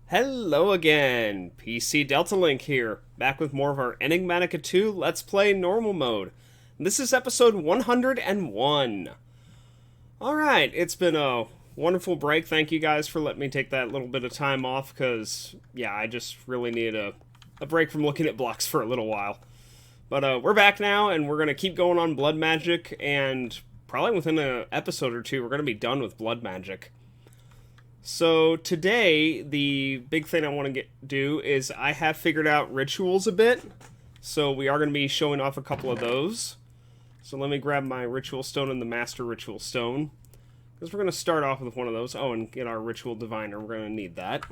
Hello again, PC Delta Link here, back with more of our Enigmatica 2 Let's Play Normal Mode. This is episode 101. Alright, it's been a wonderful break. Thank you guys for letting me take that little bit of time off, because, yeah, I just really needed a break from looking at blocks for a little while. But we're back now, and we're going to keep going on blood magic, and probably within an episode or two, we're going to be done with blood magic. So today, the big thing I want to do is I have figured out rituals a bit. So we are going to be showing off a couple of those. So let me grab my ritual stone and the master ritual stone, because we're going to start off with one of those. Oh, and get our ritual diviner. We're going to need that.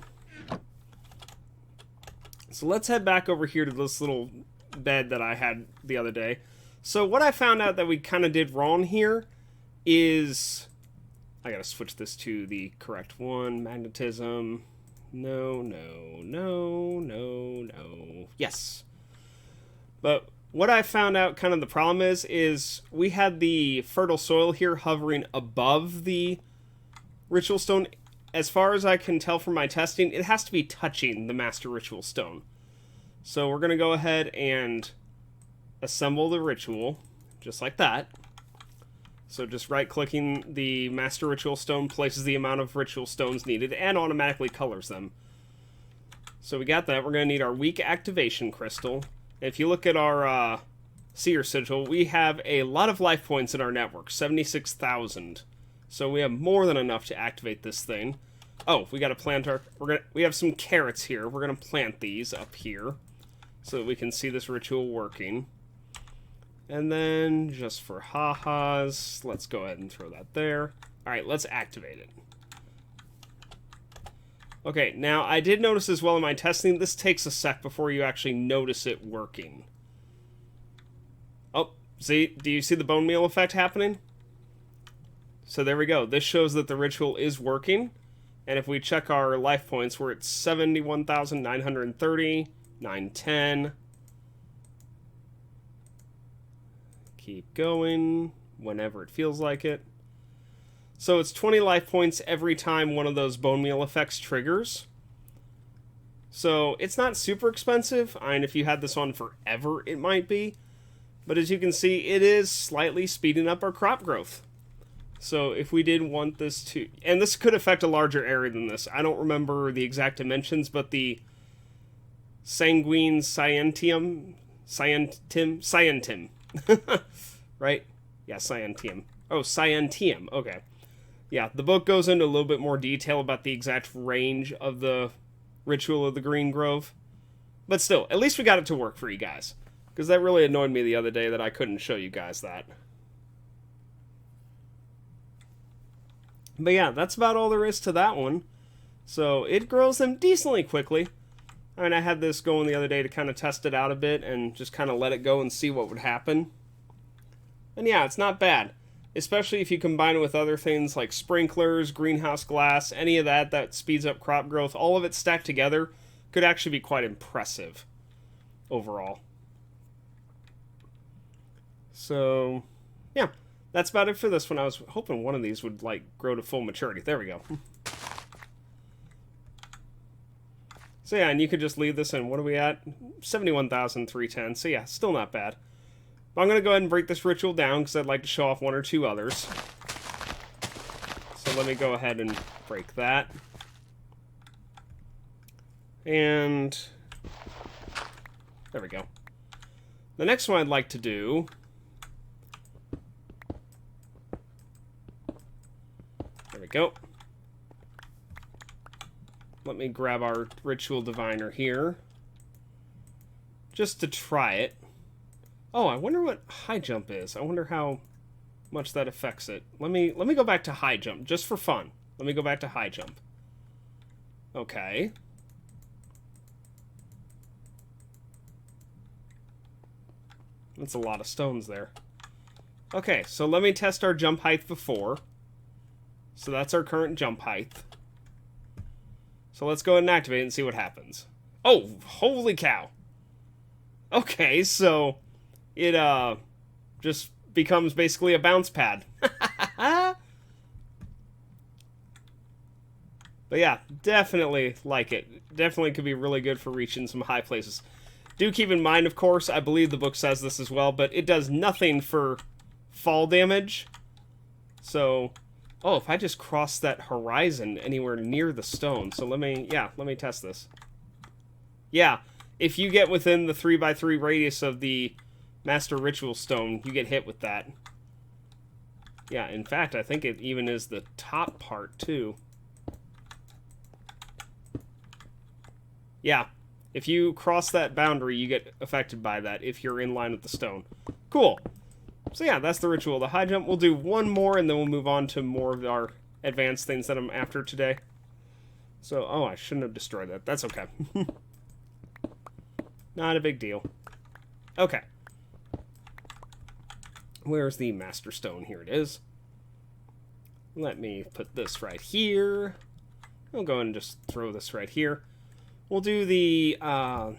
So let's head back over here to this little bed that I had the other day. So what I found out that we kind of did wrong here is... I gotta switch this to the correct one. Magnetism. No. Yes. But what I found out kind of the problem is we had the fertile soil here hovering above the ritual stone. As far as I can tell from my testing, it has to be touching the master ritual stone. So we're gonna go ahead and assemble the ritual, just like that. So just right-clicking the Master Ritual Stone places the amount of Ritual Stones needed and automatically colors them. So we got that. We're going to need our Weak Activation Crystal. And if you look at our Seer Sigil, we have a lot of life points in our network, 76,000. So we have more than enough to activate this thing. Oh, we got to plant our... We have some carrots here. We're going to plant these up here so that we can see this ritual working. And then, just for ha-has, let's go ahead and throw that there. Alright, let's activate it. Okay, now, I did notice as well in my testing, this takes a sec before you actually notice it working. Oh, see? Do you see the bone meal effect happening? So there we go. This shows that the ritual is working. And if we check our life points, we're at 71,930, 910... Keep going whenever it feels like it. So it's 20 life points every time one of those bone meal effects triggers. So it's not super expensive. I mean, if you had this on forever, it might be. But as you can see, it is slightly speeding up our crop growth. So if we did want this to... And this could affect a larger area than this. I don't remember the exact dimensions, but the sanguine scientium... Scientim. Right? Yeah, Scientium. Oh, Scientium. Okay. Yeah, the book goes into a little bit more detail about the exact range of the ritual of the Green Grove. But still, at least we got it to work for you guys. Because that really annoyed me the other day that I couldn't show you guys that. But yeah, that's about all there is to that one. So, it grows them decently quickly. I mean, I had this going the other day to kind of test it out a bit and just kind of let it go and see what would happen. And yeah, it's not bad. Especially if you combine it with other things like sprinklers, greenhouse glass, any of that speeds up crop growth. All of it stacked together could actually be quite impressive overall. So, yeah, that's about it for this one. I was hoping one of these would, like, grow to full maturity. There we go. So yeah, and you could just leave this in, what are we at? 71,310, so yeah, still not bad. But I'm going to go ahead and break this ritual down, because I'd like to show off one or two others. So let me go ahead and break that. And... there we go. The next one I'd like to do... there we go. Let me grab our ritual diviner here. Just to try it. Oh, I wonder what high jump is. I wonder how much that affects it. Let me go back to high jump, just for fun. Let me go back to high jump. Okay. That's a lot of stones there. Okay, so let me test our jump height before. So that's our current jump height. So let's go ahead and activate it and see what happens. Oh, holy cow. Okay, so it just becomes basically a bounce pad. But yeah, definitely like it. Definitely could be really good for reaching some high places. Do keep in mind, of course, I believe the book says this as well, but it does nothing for fall damage. So, oh, if I just cross that horizon anywhere near the stone. So let me test this. Yeah, if you get within the 3x3 radius of the Master Ritual Stone, you get hit with that. Yeah, in fact, I think it even is the top part, too. Yeah, if you cross that boundary, you get affected by that if you're in line with the stone. Cool. So yeah, that's the ritual. The high jump. We'll do one more, and then we'll move on to more of our advanced things that I'm after today. So, oh, I shouldn't have destroyed that. That's okay. Not a big deal. Okay. Where's the Master Stone? Here it is. Let me put this right here. I'll go and just throw this right here. We'll do the, no.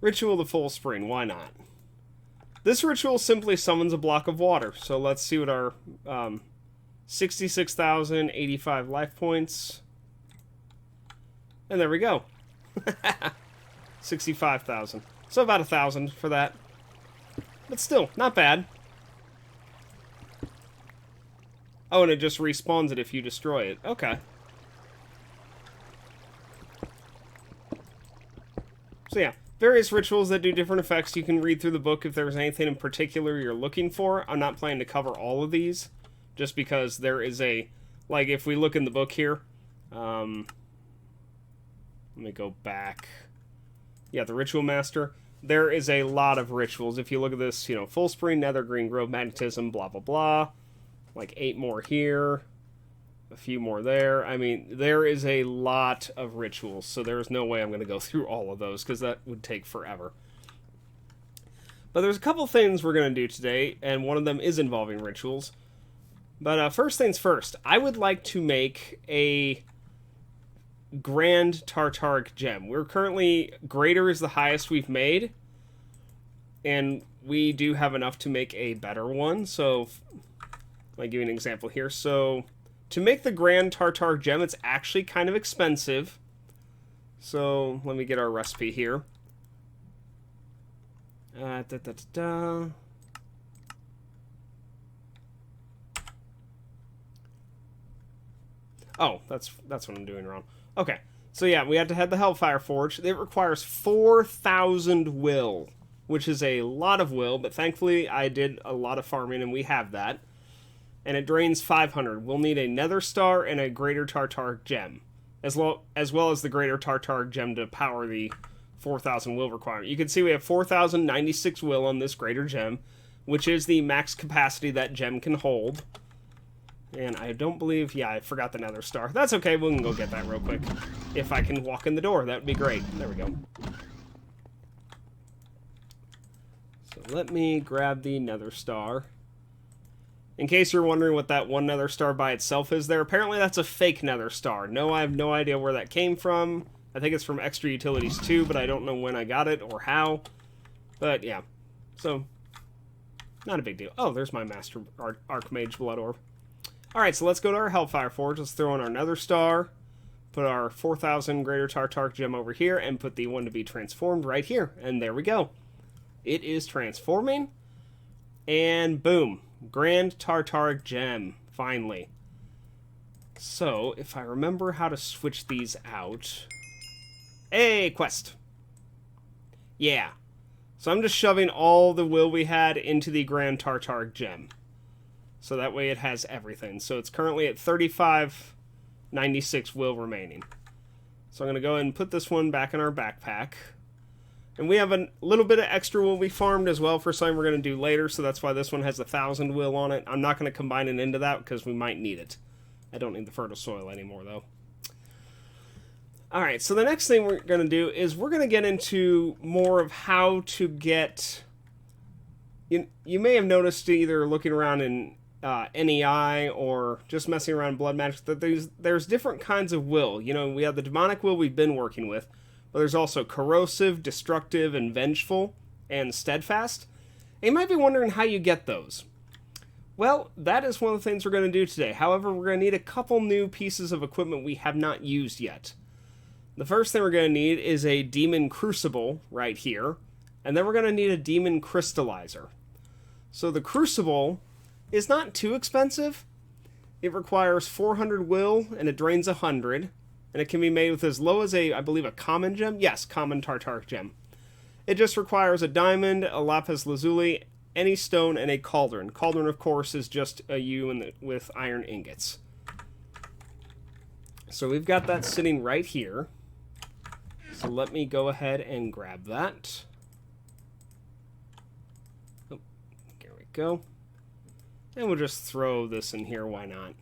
Ritual of the Full Spring, why not? This ritual simply summons a block of water. So let's see what our 66,085 life points. And there we go. 65,000. So about 1,000 for that. But still, not bad. Oh, and it just respawns it if you destroy it. Okay. So yeah, various rituals that do different effects. You can read through the book if there's anything in particular you're looking for. I'm not planning to cover all of these, just because there is a... Like, if we look in the book here... let me go back. Yeah, the Ritual Master. There is a lot of rituals. If you look at this, you know, Full Spring, Nether, Green Grove, Magnetism, blah, blah, blah. Like 8 more here. A few more there. I mean, there is a lot of rituals, so there's no way I'm going to go through all of those, because that would take forever. But there's a couple things we're going to do today, and one of them is involving rituals. But first things first, I would like to make a Grand Tartaric Gem. We're currently, greater is the highest we've made, and we do have enough to make a better one, so I'll give you an example here. So, to make the Grand Tartaric Gem, it's actually kind of expensive. So, let me get our recipe here. Oh, that's what I'm doing wrong. Okay, so yeah, we have to have the Hellfire Forge. It requires 4,000 will, which is a lot of will, but thankfully I did a lot of farming and we have that. And it drains 500. We'll need a Nether Star and a Greater Tartaric Gem, as well as the Greater Tartaric Gem to power the 4,000 will requirement. You can see we have 4,096 will on this Greater Gem, which is the max capacity that gem can hold. And I don't believe... Yeah, I forgot the Nether Star. That's okay, we can go get that real quick. If I can walk in the door, that would be great. There we go. So let me grab the Nether Star. In case you're wondering what that one Nether Star by itself is there, apparently that's a fake Nether Star. No, I have no idea where that came from. I think it's from Extra Utilities 2, but I don't know when I got it or how. But yeah, so not a big deal. Oh, there's my Master Archmage Blood Orb. Alright, so let's go to our Hellfire Forge. Let's throw in our Nether Star, put our 4,000 Greater Tartaric Gem over here, and put the one to be transformed right here. And there we go. It is transforming. And boom. Grand Tartaric Gem. Finally. So, if I remember how to switch these out... Hey, quest! Yeah. So I'm just shoving all the will we had into the Grand Tartaric Gem. So that way it has everything. So it's currently at 3596 will remaining. So I'm going to go ahead and put this one back in our backpack. And we have a little bit of extra will we farmed as well for something we're going to do later. So that's why this one has 1,000 will on it. I'm not going to combine it into that because we might need it. I don't need the fertile soil anymore though. Alright, so the next thing we're going to do is we're going to get into more of how to get... You may have noticed either looking around in NEI or just messing around in Blood Magic that there's different kinds of will. You know, we have the demonic will we've been working with. but there's also corrosive, destructive, and vengeful, and steadfast. And you might be wondering how you get those. Well, that is one of the things we're going to do today. However, we're going to need a couple new pieces of equipment we have not used yet. The first thing we're going to need is a demon crucible right here, and then we're going to need a demon crystallizer. So the crucible is not too expensive. It requires 400 will, and it drains 100, and it can be made with as low as I believe a common gem? Yes, common tartaric gem. It just requires a diamond, a lapis lazuli, any stone, and a cauldron. Cauldron, of course, is just a U with iron ingots. So we've got that sitting right here. So let me go ahead and grab that. Oh, there we go. And we'll just throw this in here, why not?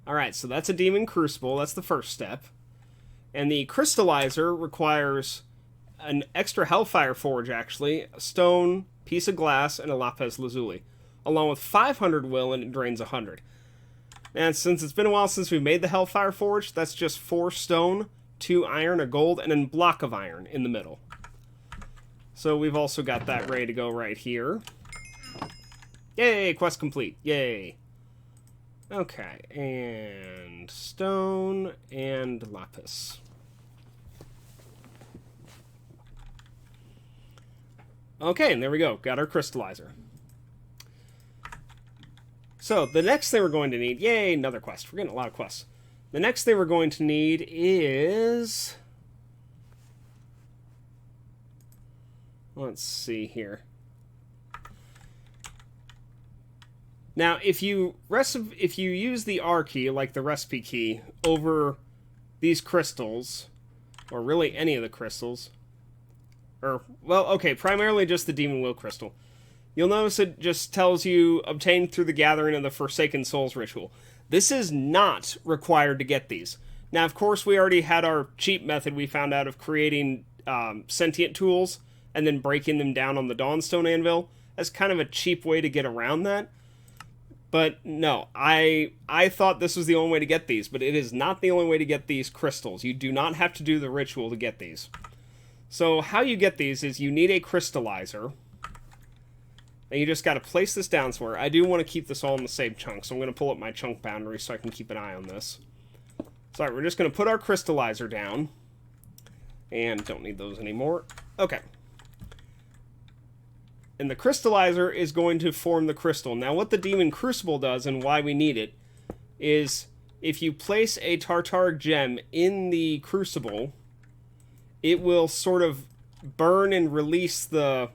Alright, so that's a demon crucible, that's the first step. And the crystallizer requires an extra hellfire forge, actually, a stone, piece of glass, and a lapis lazuli, along with 500 will, and it drains 100. And since it's been a while since we made the hellfire forge, that's just 4 stone, 2 iron, a gold, and a block of iron in the middle. So we've also got that ready to go right here. Yay, quest complete. Yay. Okay, and stone and lapis. Okay, and there we go. Got our crystallizer. So, the next thing we're going to need... Yay, another quest. We're getting a lot of quests. The next thing we're going to need is... Let's see here. Now, if you use the R key, like the recipe key, over these crystals, or really any of the crystals, or, well, okay, primarily just the Demon Will crystal, you'll notice it just tells you, obtained through the gathering of the Forsaken Souls ritual. This is not required to get these. Now, of course, we already had our cheap method we found out of creating sentient tools, and then breaking them down on the Dawnstone Anvil as kind of a cheap way to get around that. But no, I thought this was the only way to get these, but it is not the only way to get these crystals. You do not have to do the ritual to get these. So how you get these is you need a crystallizer, and you just got to place this down somewhere. I do want to keep this all in the same chunk, so I'm going to pull up my chunk boundary so I can keep an eye on this. So we're just going to put our crystallizer down, and don't need those anymore. Okay. And the crystallizer is going to form the crystal. Now, what the Demon Crucible does, and why we need it, is if you place a tartaric gem in the crucible, it will sort of burn and release the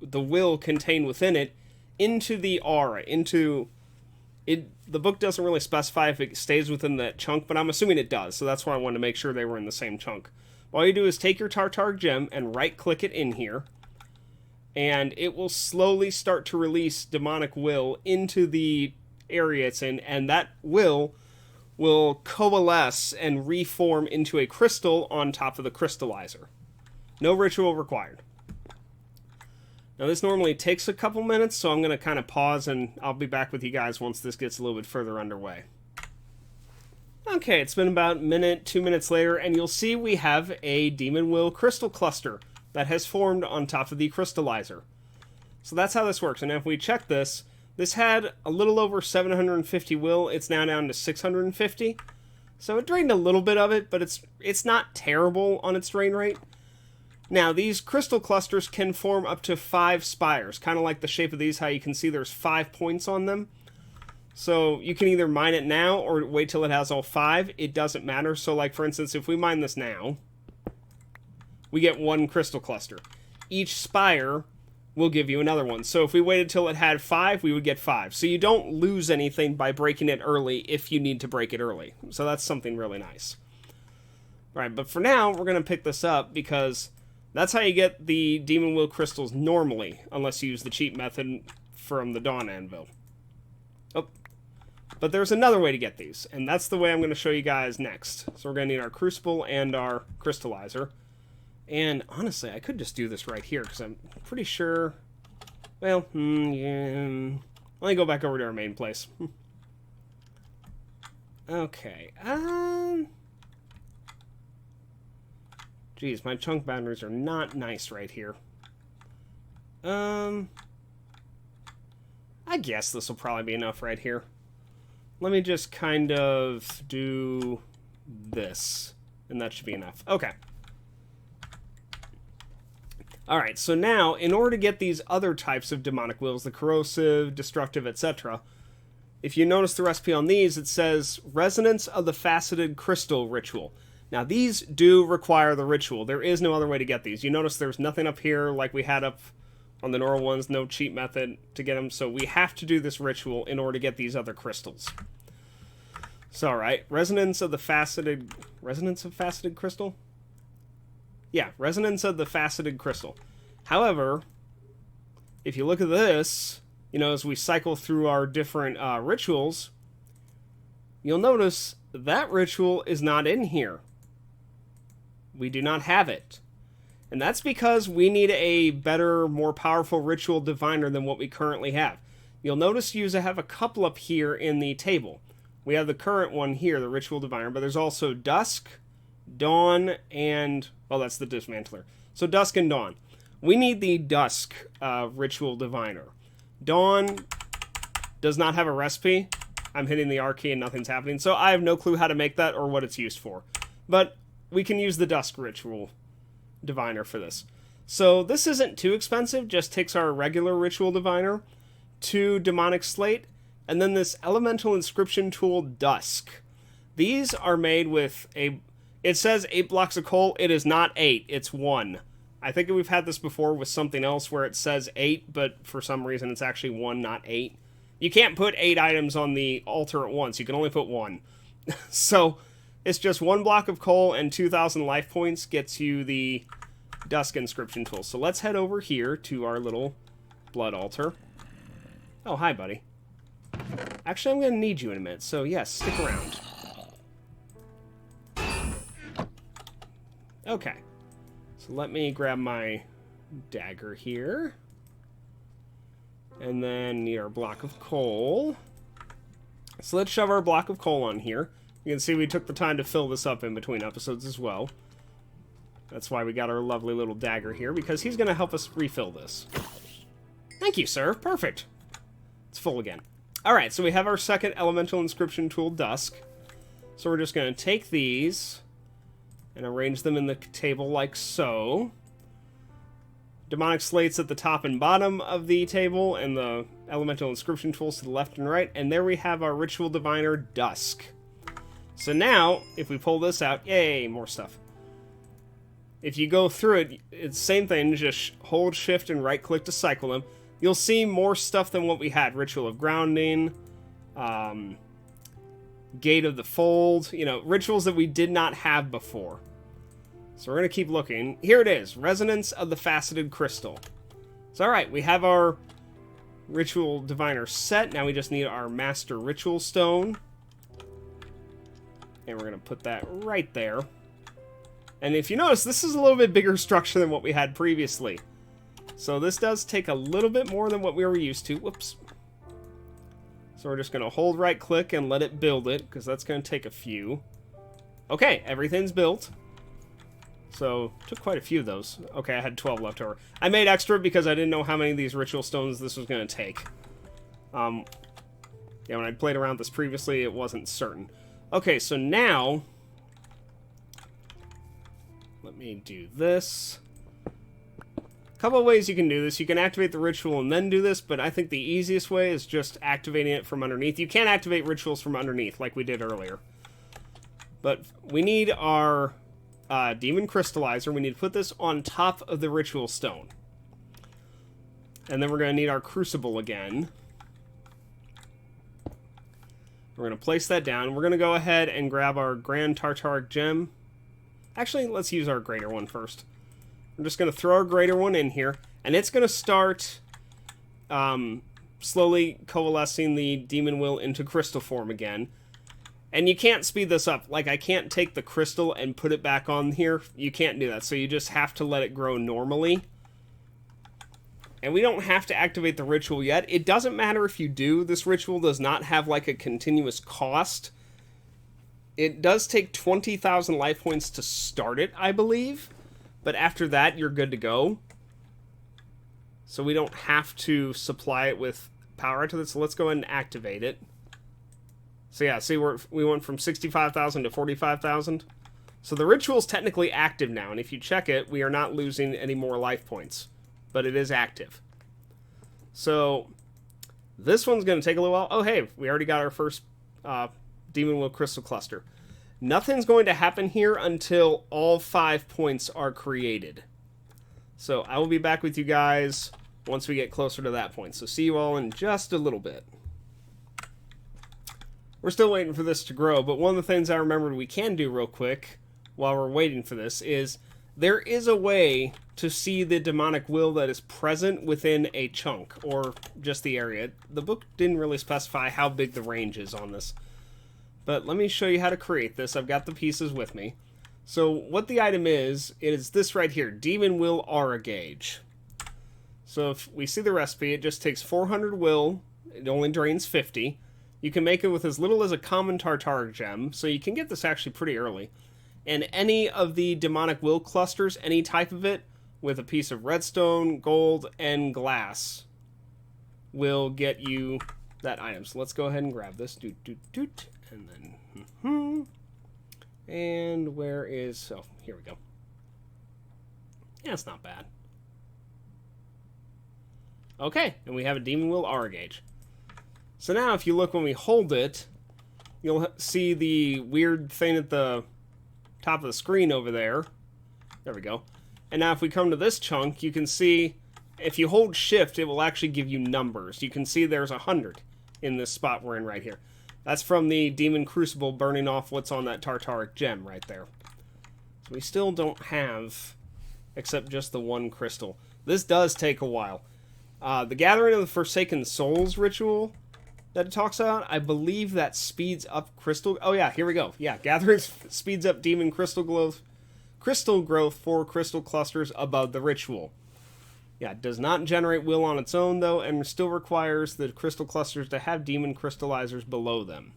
will contained within it into the aura, into it. The book doesn't really specify if it stays within that chunk, but I'm assuming it does, so that's why I wanted to make sure they were in the same chunk. All you do is take your tartaric gem and right-click it in here, and it will slowly start to release demonic will into the area it's in, and that will coalesce and reform into a crystal on top of the crystallizer. No ritual required. Now, this normally takes a couple minutes, so I'm going to kind of pause, and I'll be back with you guys once this gets a little bit further underway. Okay, it's been about a minute, 2 minutes later, and you'll see we have a Demon Will crystal cluster that has formed on top of the crystallizer. So that's how this works. And if we check this, this had a little over 750 will. It's now down to 650. So it drained a little bit of it, but it's not terrible on its drain rate. Now, these crystal clusters can form up to 5 spires, kind of like the shape of these, how you can see there's 5 points on them. So you can either mine it now or wait till it has all 5. It doesn't matter. So, like, for instance, if we mine this now, we get 1 crystal cluster. Each spire will give you another one. So if we waited till it had 5, we would get 5. So you don't lose anything by breaking it early if you need to break it early. So that's something really nice. All right, but for now, we're going to pick this up because that's how you get the Demon Will crystals normally, unless you use the cheat method from the Dawn Anvil. Oh, but there's another way to get these, and that's the way I'm going to show you guys next. So we're going to need our Crucible and our Crystallizer. And honestly, I could just do this right here, because I'm pretty sure... Well, yeah... Let me go back over to our main place. Okay, Geez, my chunk boundaries are not nice right here. I guess this will probably be enough right here. Let me just kind of do this, and that should be enough. Okay. Alright, so now, in order to get these other types of demonic wills, the corrosive, destructive, etc., if you notice the recipe on these, it says Resonance of the Faceted Crystal Ritual. Now, these do require the ritual. There is no other way to get these. You notice there's nothing up here like we had up on the normal ones, no cheat method to get them, so we have to do this ritual in order to get these other crystals. So, alright, Resonance of Faceted Crystal? Yeah, Resonance of the Faceted Crystal. However, if you look at this, you know, as we cycle through our different rituals, you'll notice that ritual is not in here. We do not have it. And that's because we need a better, more powerful ritual diviner than what we currently have. You'll notice you have a couple up here in the table. We have the current one here, the ritual diviner, but there's also Dusk, Dawn, and... well, that's the dismantler. So Dusk and Dawn. We need the Dusk ritual diviner. Dawn does not have a recipe. I'm hitting the R key and nothing's happening, so I have no clue how to make that or what it's used for. But we can use the Dusk ritual diviner for this. So this isn't too expensive, just takes our regular ritual diviner, 2 demonic slate, and then this elemental inscription tool Dusk. These are made with it says 8 blocks of coal. It is not 8, it's 1. I think we've had this before with something else where it says 8, but for some reason it's actually 1, not 8. You can't put 8 items on the altar at once, you can only put 1. So it's just 1 block of coal and 2,000 life points gets you the Dusk inscription tool. So let's head over here to our little blood altar. Oh, hi, buddy. Actually, I'm going to need you in a minute, so yes, stick around. Okay. So let me grab my dagger here. And then need our block of coal. So let's shove our block of coal on here. You can see we took the time to fill this up in between episodes as well. That's why we got our lovely little dagger here, because he's going to help us refill this. Thank you, sir. Perfect. It's full again. Alright, so we have our second elemental inscription tool, Dusk. So we're just going to take these and arrange them in the table like so. Demonic slates at the top and bottom of the table, and the elemental inscription tools to the left and right. And there we have our ritual diviner, Dusk. So now, if we pull this out, yay, more stuff. If you go through it, it's the same thing, just hold shift and right click to cycle them. You'll see more stuff than what we had. Ritual of Grounding, Gate of the Fold, you know, rituals that we did not have before. So we're going to keep looking. Here it is, Resonance of the Faceted Crystal. So alright, we have our ritual diviner set. Now we just need our master ritual stone. And we're going to put that right there. And if you notice, this is a little bit bigger structure than what we had previously. So this does take a little bit more than what we were used to. Whoops. So we're just going to hold right click and let it build it, because that's going to take a few. Okay, everything's built. So, took quite a few of those. Okay, I had 12 left over. I made extra because I didn't know how many of these ritual stones this was going to take. Yeah, when I played around this previously, it wasn't certain. Okay, so now... let me do this. A couple of ways you can do this. You can activate the ritual and then do this, but I think the easiest way is just activating it from underneath. You can't activate rituals from underneath like we did earlier. But we need our demon crystallizer. We need to put this on top of the ritual stone. And then we're going to need our crucible again. We're going to place that down. We're going to go ahead and grab our Grand Tartaric Gem. Actually, let's use our greater one first. I'm just going to throw our greater one in here, and it's going to start slowly coalescing the demon will into crystal form again. And you can't speed this up. Like, I can't take the crystal and put it back on here. You can't do that, so you just have to let it grow normally. And we don't have to activate the ritual yet. It doesn't matter if you do. This ritual does not have, like, a continuous cost. It does take 20,000 life points to start it, I believe. but after that, you're good to go. So we don't have to supply it with power to this. So let's go ahead and activate it. So yeah, see, we went from 65,000 to 45,000. So the ritual's technically active now, and if you check it, we are not losing any more life points. But it is active. So this one's going to take a little while. Oh, hey, we already got our first Demon Will Crystal Cluster. Nothing's going to happen here until all 5 points are created. So I will be back with you guys once we get closer to that point. So see you all in just a little bit. We're still waiting for this to grow, but one of the things I remembered we can do real quick while we're waiting for this is there is a way to see the demonic will that is present within a chunk, or just the area. The book didn't really specify how big the range is on this. But let me show you how to create this. I've got the pieces with me. So what the item is this right here, Demon Will Aura Gauge. So if we see the recipe, it just takes 400 will, it only drains 50. You can make it with as little as a common Tartaric gem, so you can get this actually pretty early. And any of the demonic will clusters, any type of it, with a piece of redstone, gold, and glass, will get you that item. So let's go ahead and grab this. Doot, doot, doot. And then, and where is, oh, here we go. Yeah, it's not bad. Okay, and we have a Demon Will Aura Gauge. So now if you look when we hold it, you'll see the weird thing at the top of the screen over there. There we go. And now if we come to this chunk, you can see if you hold shift, it will actually give you numbers. You can see there's 100 in this spot we're in right here. That's from the Demon Crucible burning off what's on that Tartaric gem right there. So we still don't have, except just the one crystal. This does take a while. The Gathering of the Forsaken Souls ritual that it talks about, I believe that speeds up crystal... Oh yeah, here we go. Yeah, Gathering speeds up demon crystal growth 4 crystal clusters above the ritual. Yeah, it does not generate will on its own, though, and still requires the crystal clusters to have demon crystallizers below them.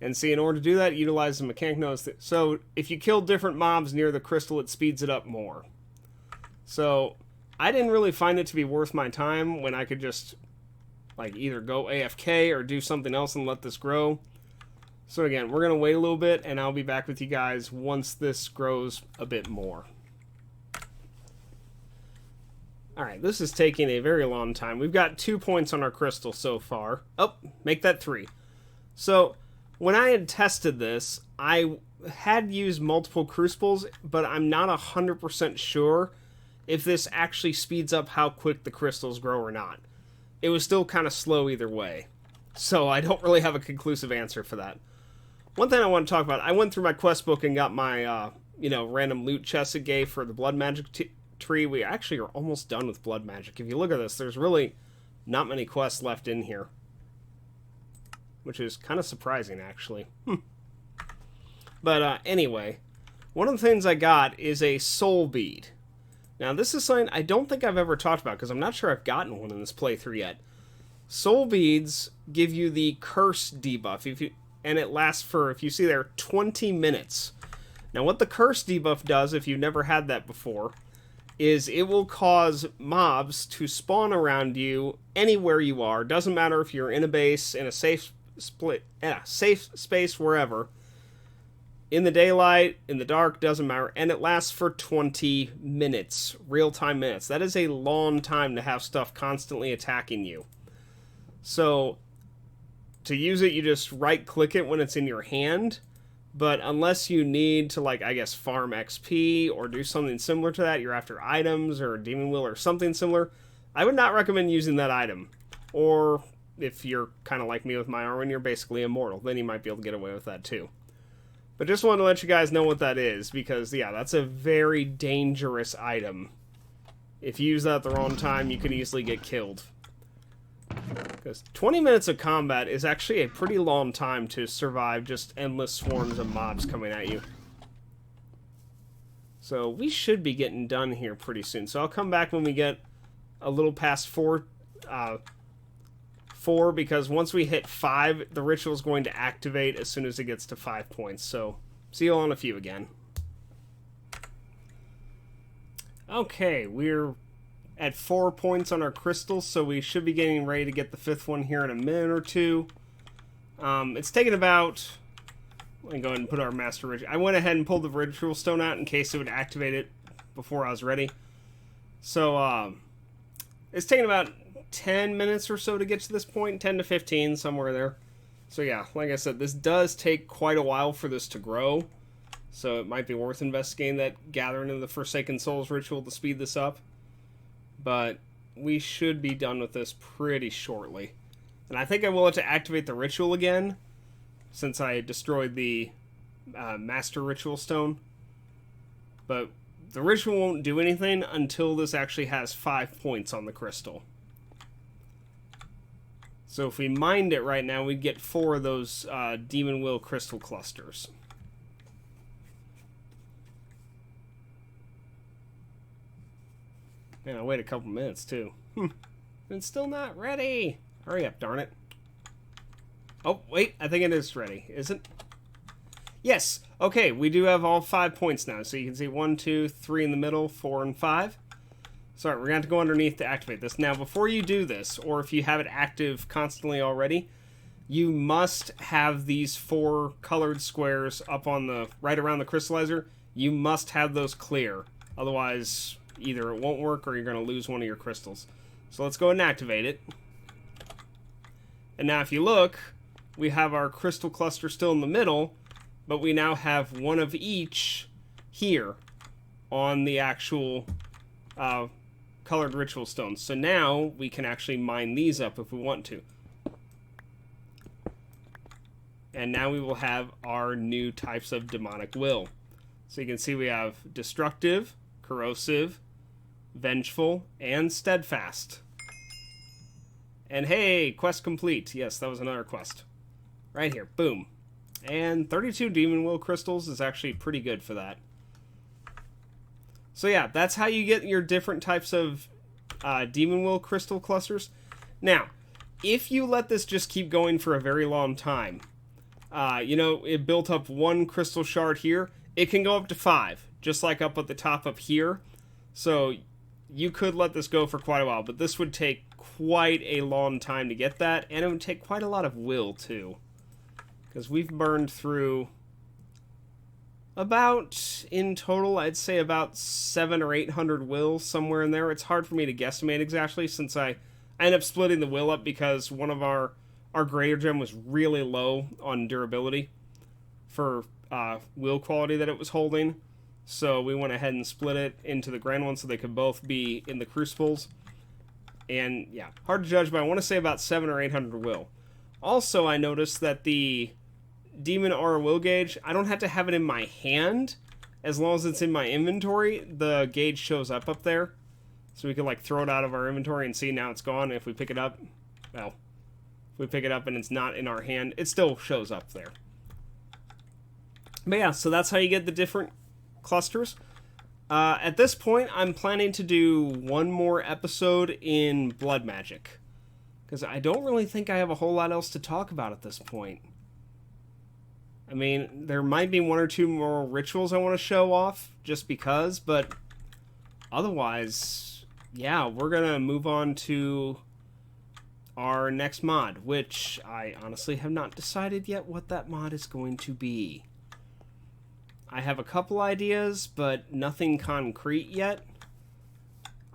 And see, in order to do that, utilize the mechanic nodes. So, if you kill different mobs near the crystal, it speeds it up more. So, I didn't really find it to be worth my time when I could just, like, either go AFK or do something else and let this grow. So again, we're going to wait a little bit, and I'll be back with you guys once this grows a bit more. Alright, this is taking a very long time. We've got 2 points on our crystal so far. Oh, make that 3. So, when I had tested this, I had used multiple crucibles, but I'm not 100% sure if this actually speeds up how quick the crystals grow or not. It was still kind of slow either way. So, I don't really have a conclusive answer for that. One thing I want to talk about, I went through my quest book and got my, random loot chest it gave for the blood magic tree. We actually are almost done with blood magic. If you look at this, there's really not many quests left in here, which is kind of surprising, actually. But anyway, one of the things I got is a soul bead. Now, this is something I don't think I've ever talked about, because I'm not sure I've gotten one in this playthrough yet. Soul beads give you the curse debuff, and it lasts for, if you see there, 20 minutes. Now, what the curse debuff does, if you've never had that before, is it will cause mobs to spawn around you anywhere you are. Doesn't matter if you're in a base, in a safe space, wherever. In the daylight, in the dark, doesn't matter. And it lasts for 20 minutes. Real-time minutes. That is a long time to have stuff constantly attacking you. So, to use it, you just right-click it when it's in your hand. But unless you need to, farm XP or do something similar to that, you're after items or a Demon Will or something similar, I would not recommend using that item. Or, if you're kind of like me with my armor and you're basically immortal, then you might be able to get away with that too. But just wanted to let you guys know what that is, because, yeah, that's a very dangerous item. If you use that at the wrong time, you could easily get killed. Because 20 minutes of combat is actually a pretty long time to survive just endless swarms of mobs coming at you. So we should be getting done here pretty soon. So I'll come back when we get a little past 4, because once we hit 5, the ritual is going to activate as soon as it gets to 5 points. So see you all in a few again. Okay, we're at 4 points on our crystals, so we should be getting ready to get the 5th one here in a minute or two. It's taken about... Let me go ahead and put our master ritual. I went ahead and pulled the ritual stone out in case it would activate it before I was ready. So, it's taken about 10 minutes or so to get to this point, 10 to 15, somewhere there. So yeah, like I said, this does take quite a while for this to grow. So it might be worth investigating that Gathering of the Forsaken Souls ritual to speed this up. But we should be done with this pretty shortly. And I think I will have to activate the ritual again, since I destroyed the Master Ritual Stone. But the ritual won't do anything until this actually has 5 points on the crystal. So if we mined it right now, we'd get 4 of those Demon Will crystal clusters. Man, I'll wait a couple minutes, too. It's still not ready. Hurry up, darn it. Oh, wait, I think it is ready. Is it? Yes. Okay, we do have all 5 points now. So you can see 1, 2, 3 in the middle, 4, and 5. Sorry, we're going to have to go underneath to activate this. Now, before you do this, or if you have it active constantly already, you must have these 4 colored squares up on the right around the crystallizer. You must have those clear. Otherwise, either it won't work or you're going to lose one of your crystals. So let's go ahead and activate it. And now if you look, we have our crystal cluster still in the middle, but we now have one of each here on the actual colored ritual stones. So now we can actually mine these up if we want to. And now we will have our new types of demonic will. So you can see we have destructive, corrosive, vengeful, and steadfast. And hey, quest complete. Yes, that was another quest. Right here. Boom. And 32 Demon Will crystals is actually pretty good for that. So yeah, that's how you get your different types of Demon Will crystal clusters. Now, if you let this just keep going for a very long time, you know, it built up 1 crystal shard here. It can go up to 5, just like up at the top up here. So you could let this go for quite a while, but this would take quite a long time to get that, and it would take quite a lot of will too. Because we've burned through about, in total, I'd say about 700 or 800 will, somewhere in there. It's hard for me to guesstimate exactly, since I ended up splitting the will up because one of our greater gem was really low on durability for will quality that it was holding. So we went ahead and split it into the grand one so they could both be in the crucibles. And yeah, hard to judge, but I want to say about 700 or 800 will. Also, I noticed that the Demon Aura will gauge, I don't have to have it in my hand. As long as it's in my inventory, the gauge shows up there. So we can like throw it out of our inventory and see now it's gone. If we pick it up, well, if we pick it up and it's not in our hand, it still shows up there. But yeah, so that's how you get the different clusters. At this point, I'm planning to do one more episode in Blood Magic, because I don't really think I have a whole lot else to talk about at this point. I mean, there might be 1 or 2 more rituals I want to show off, just because, but otherwise, yeah, we're going to move on to our next mod, which I honestly have not decided yet what that mod is going to be. I have a couple ideas, but nothing concrete yet.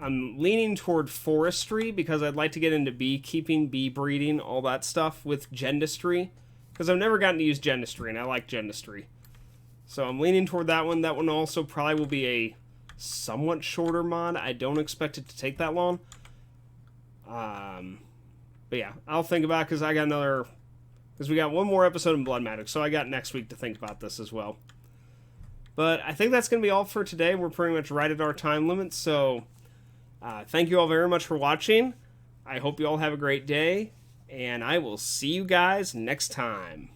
I'm leaning toward forestry because I'd like to get into beekeeping, bee breeding, all that stuff with gendistry. Because I've never gotten to use gendistry, and I like gendistry. So I'm leaning toward that one. That one also probably will be a somewhat shorter mod. I don't expect it to take that long. But yeah, I'll think about it because I got another... Because we got one more episode in Blood Magic, so I got next week to think about this as well. But I think that's going to be all for today. We're pretty much right at our time limit, so thank you all very much for watching. I hope you all have a great day, and I will see you guys next time.